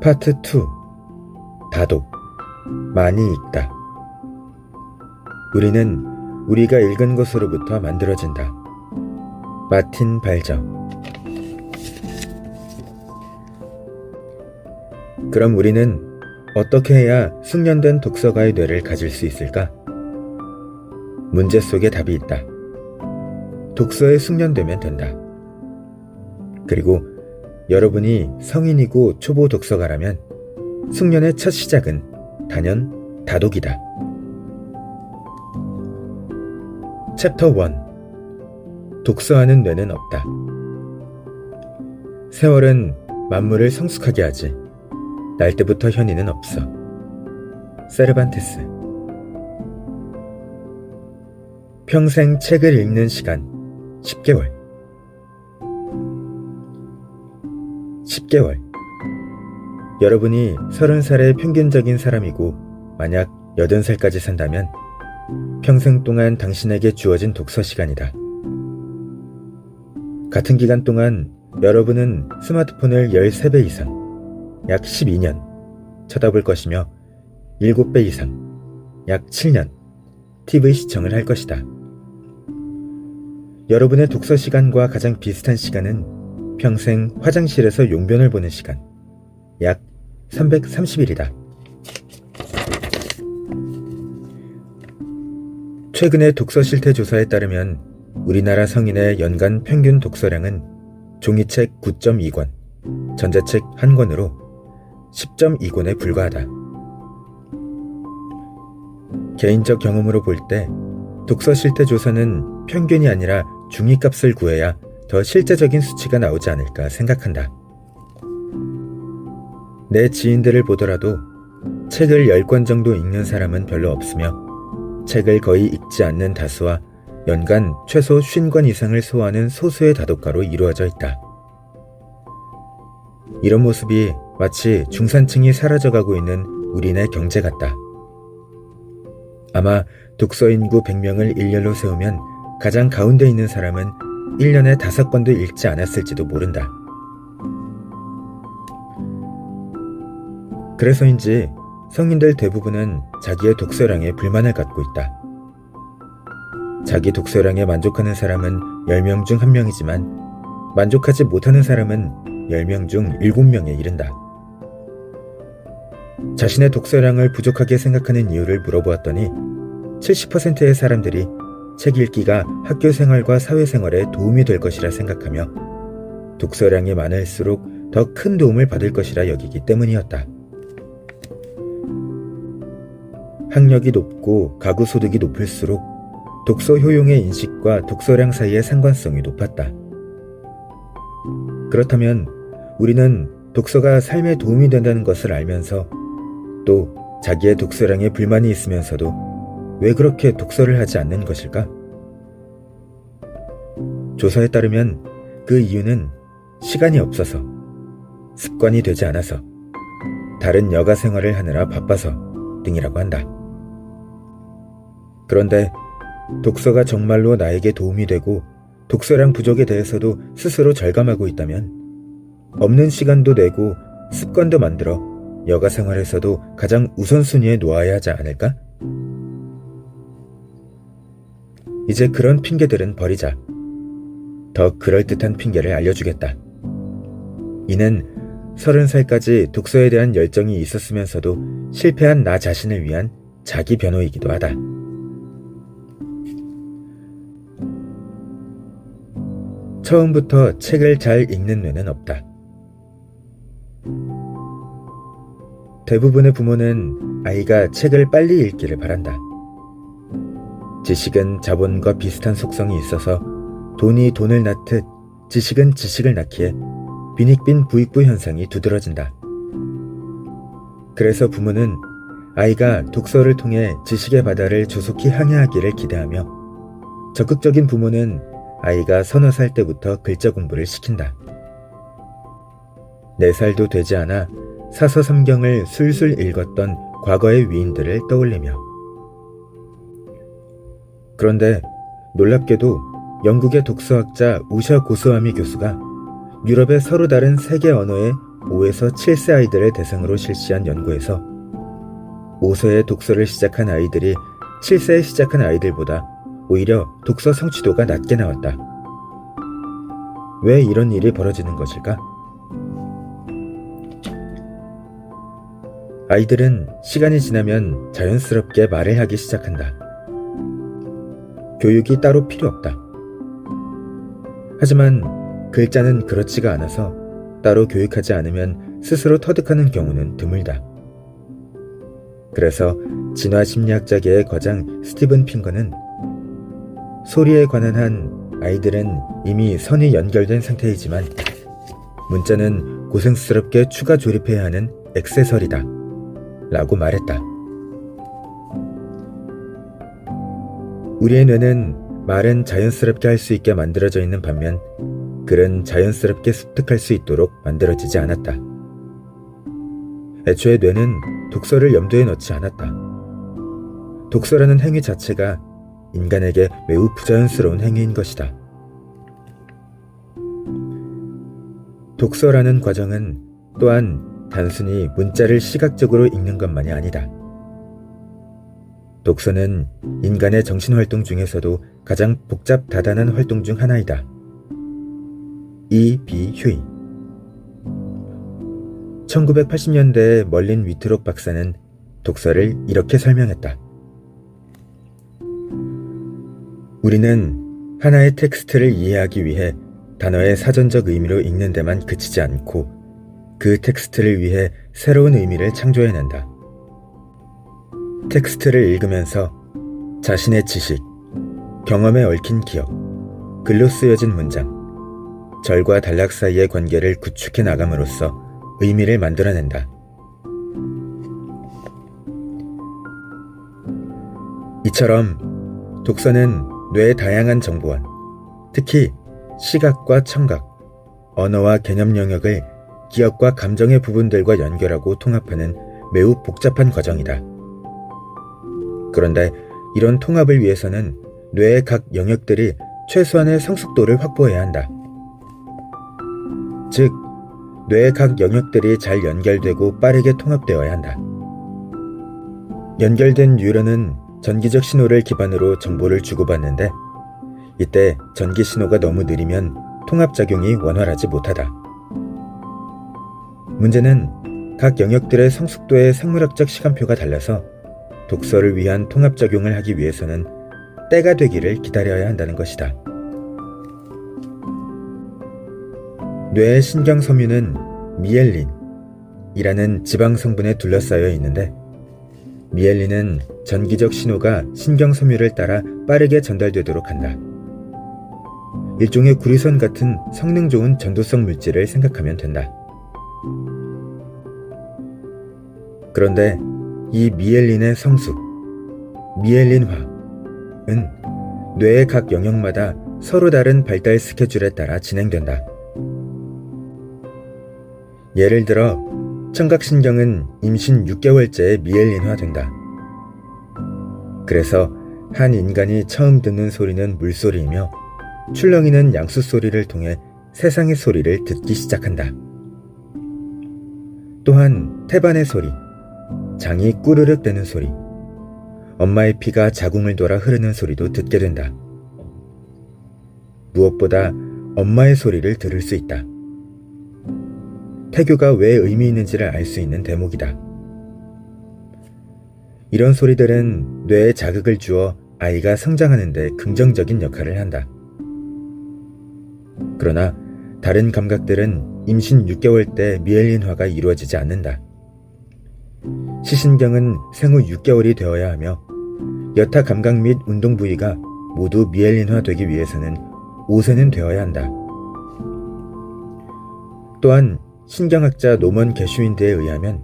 파트 2. 다독. 많이 읽다. 우리는 우리가 읽은 것으로부터 만들어진다. 마틴 발저. 그럼 우리는 어떻게 해야 숙련된 독서가의 뇌를 가질 수 있을까? 문제 속에 답이 있다. 독서에 숙련되면 된다. 그리고 여러분이 성인이고 초보 독서가라면 숙련의 첫 시작은 단연 다독이다. 챕터 1. 독서하는 뇌는 없다. 세월은 만물을 성숙하게 하지 날 때부터 현이는 없어. 세르반테스. 평생 책을 읽는 시간 10개월. 10개월. 여러분이 30살의 평균적인 사람이고 만약 80살까지 산다면 평생 동안 당신에게 주어진 독서 시간이다. 같은 기간 동안 여러분은 스마트폰을 13배 이상, 약 12년 쳐다볼 것이며 7배 이상, 약 7년 TV 시청을 할 것이다. 여러분의 독서 시간과 가장 비슷한 시간은 평생 화장실에서 용변을 보는 시간, 약 330일이다. 최근의 독서 실태 조사에 따르면 우리나라 성인의 연간 평균 독서량은 종이책 9.2권, 전자책 1권으로 10.2권에 불과하다. 개인적 경험으로 볼 때 독서 실태 조사는 평균이 아니라 중위값을 구해야 더 실제적인 수치가 나오지 않을까 생각한다. 내 지인들을 보더라도 책을 10권 정도 읽는 사람은 별로 없으며 책을 거의 읽지 않는 다수와 연간 최소 50권 이상을 소화하는 소수의 다독가로 이루어져 있다. 이런 모습이 마치 중산층이 사라져가고 있는 우리네 경제 같다. 아마 독서 인구 100명을 일렬로 세우면 가장 가운데 있는 사람은 1년에 5권도 읽지 않았을지도 모른다. 그래서인지 성인들 대부분은 자기의 독서량에 불만을 갖고 있다. 자기 독서량에 만족하는 사람은 10명 중 1명이지만 만족하지 못하는 사람은 10명 중 7명에 이른다. 자신의 독서량을 부족하게 생각하는 이유를 물어보았더니 70%의 사람들이 책 읽기가 학교 생활과 사회생활에 도움이 될 것이라 생각하며 독서량이 많을수록 더 큰 도움을 받을 것이라 여기기 때문이었다. 학력이 높고 가구 소득이 높을수록 독서 효용의 인식과 독서량 사이의 상관성이 높았다. 그렇다면 우리는 독서가 삶에 도움이 된다는 것을 알면서 또 자기의 독서량에 불만이 있으면서도 왜 그렇게 독서를 하지 않는 것일까? 조사에 따르면 그 이유는 시간이 없어서, 습관이 되지 않아서, 다른 여가 생활을 하느라 바빠서 등이라고 한다. 그런데 독서가 정말로 나에게 도움이 되고 독서량 부족에 대해서도 스스로 절감하고 있다면 없는 시간도 내고 습관도 만들어 여가 생활에서도 가장 우선순위에 놓아야 하지 않을까? 이제 그런 핑계들은 버리자. 더 그럴듯한 핑계를 알려주겠다. 이는 30살까지 독서에 대한 열정이 있었으면서도 실패한 나 자신을 위한 자기 변호이기도 하다. 처음부터 책을 잘 읽는 뇌는 없다. 대부분의 부모는 아이가 책을 빨리 읽기를 바란다. 지식은 자본과 비슷한 속성이 있어서 돈이 돈을 낳듯 지식은 지식을 낳기에 빈익빈 부익부 현상이 두드러진다. 그래서 부모는 아이가 독서를 통해 지식의 바다를 조속히 항해하기를 기대하며 적극적인 부모는 아이가 30살 때부터 글자 공부를 시킨다. 4살도 되지 않아 사서삼경을 술술 읽었던 과거의 위인들을 떠올리며 그런데 놀랍게도 영국의 독서학자 우샤 고스와미 교수가 유럽의 서로 다른 세 개 언어의 5에서 7세 아이들을 대상으로 실시한 연구에서 5세에 독서를 시작한 아이들이 7세에 시작한 아이들보다 오히려 독서 성취도가 낮게 나왔다. 왜 이런 일이 벌어지는 것일까? 아이들은 시간이 지나면 자연스럽게 말을 하기 시작한다. 교육이 따로 필요 없다. 하지만 글자는 그렇지가 않아서 따로 교육하지 않으면 스스로 터득하는 경우는 드물다. 그래서 진화 심리학자계의 거장 스티븐 핑거는 소리에 관한 한 아이들은 이미 선이 연결된 상태이지만 문자는 고생스럽게 추가 조립해야 하는 액세서리다 라고 말했다. 우리의 뇌는 말은 자연스럽게 할 수 있게 만들어져 있는 반면 글은 자연스럽게 습득할 수 있도록 만들어지지 않았다. 애초에 뇌는 독서를 염두에 넣지 않았다. 독서라는 행위 자체가 인간에게 매우 부자연스러운 행위인 것이다. 독서라는 과정은 또한 단순히 문자를 시각적으로 읽는 것만이 아니다. 독서는 인간의 정신활동 중에서도 가장 복잡 다단한 활동 중 하나이다. E.B. 휴이 1980년대에 멀린 위트록 박사는 독서를 이렇게 설명했다. 우리는 하나의 텍스트를 이해하기 위해 단어의 사전적 의미로 읽는 데만 그치지 않고 그 텍스트를 위해 새로운 의미를 창조해낸다. 텍스트를 읽으면서 자신의 지식, 경험에 얽힌 기억, 글로 쓰여진 문장, 절과 단락 사이의 관계를 구축해 나감으로써 의미를 만들어낸다. 이처럼 독서는 뇌의 다양한 정보원, 특히 시각과 청각, 언어와 개념 영역을 기억과 감정의 부분들과 연결하고 통합하는 매우 복잡한 과정이다. 그런데 이런 통합을 위해서는 뇌의 각 영역들이 최소한의 성숙도를 확보해야 한다. 즉, 뇌의 각 영역들이 잘 연결되고 빠르게 통합되어야 한다. 연결된 뉴런은 전기적 신호를 기반으로 정보를 주고받는데 이때 전기 신호가 너무 느리면 통합작용이 원활하지 못하다. 문제는 각 영역들의 성숙도의 생물학적 시간표가 달라서 독서를 위한 통합작용을 하기 위해서는 때가 되기를 기다려야 한다는 것이다. 뇌의 신경섬유는 미엘린이라는 지방성분에 둘러싸여 있는데 미엘린은 전기적 신호가 신경섬유를 따라 빠르게 전달되도록 한다. 일종의 구리선 같은 성능 좋은 전도성 물질을 생각하면 된다. 그런데 이 미엘린의 성숙, 미엘린화는 뇌의 각 영역마다 서로 다른 발달 스케줄에 따라 진행된다. 예를 들어 청각신경은 임신 6개월째에 미엘린화된다. 그래서 한 인간이 처음 듣는 소리는 물소리이며 출렁이는 양수소리를 통해 세상의 소리를 듣기 시작한다. 또한 태반의 소리, 장이 꾸르륵 대는 소리, 엄마의 피가 자궁을 돌아 흐르는 소리도 듣게 된다. 무엇보다 엄마의 소리를 들을 수 있다. 태교가 왜 의미 있는지를 알 수 있는 대목이다. 이런 소리들은 뇌에 자극을 주어 아이가 성장하는 데 긍정적인 역할을 한다. 그러나 다른 감각들은 임신 6개월 때 미엘린화가 이루어지지 않는다. 시신경은 생후 6개월이 되어야 하며 여타 감각 및 운동 부위가 모두 미엘린화되기 위해서는 5세는 되어야 한다. 또한 신경학자 노먼 게슈윈드에 의하면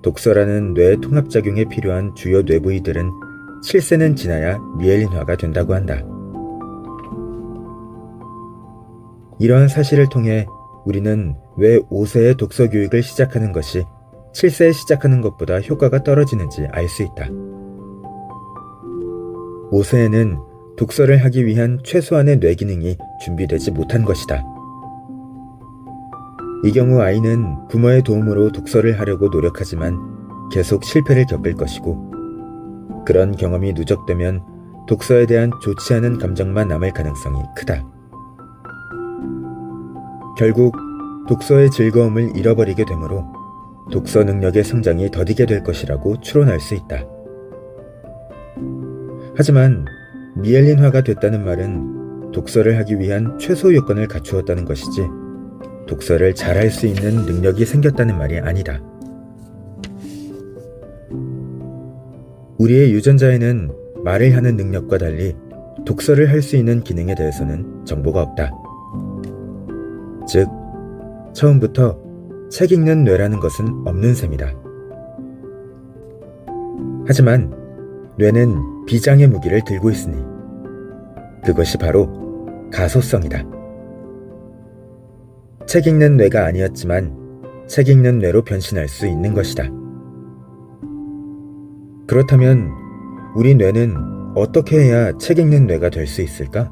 독서라는 뇌 통합작용에 필요한 주요 뇌부위들은 7세는 지나야 미엘린화가 된다고 한다. 이러한 사실을 통해 우리는 왜 5세에 독서 교육을 시작하는 것이 7세에 시작하는 것보다 효과가 떨어지는지 알 수 있다. 5세에는 독서를 하기 위한 최소한의 뇌 기능이 준비되지 못한 것이다. 이 경우 아이는 부모의 도움으로 독서를 하려고 노력하지만 계속 실패를 겪을 것이고, 그런 경험이 누적되면 독서에 대한 좋지 않은 감정만 남을 가능성이 크다. 결국 독서의 즐거움을 잃어버리게 되므로 독서 능력의 성장이 더디게 될 것이라고 추론할 수 있다. 하지만 미엘린화가 됐다는 말은 독서를 하기 위한 최소 요건을 갖추었다는 것이지, 독서를 잘할 수 있는 능력이 생겼다는 말이 아니다. 우리의 유전자에는 말을 하는 능력과 달리 독서를 할 수 있는 기능에 대해서는 정보가 없다. 즉, 처음부터 책 읽는 뇌라는 것은 없는 셈이다. 하지만 뇌는 비장의 무기를 들고 있으니 그것이 바로 가소성이다. 책 읽는 뇌가 아니었지만 책 읽는 뇌로 변신할 수 있는 것이다. 그렇다면 우리 뇌는 어떻게 해야 책 읽는 뇌가 될 수 있을까?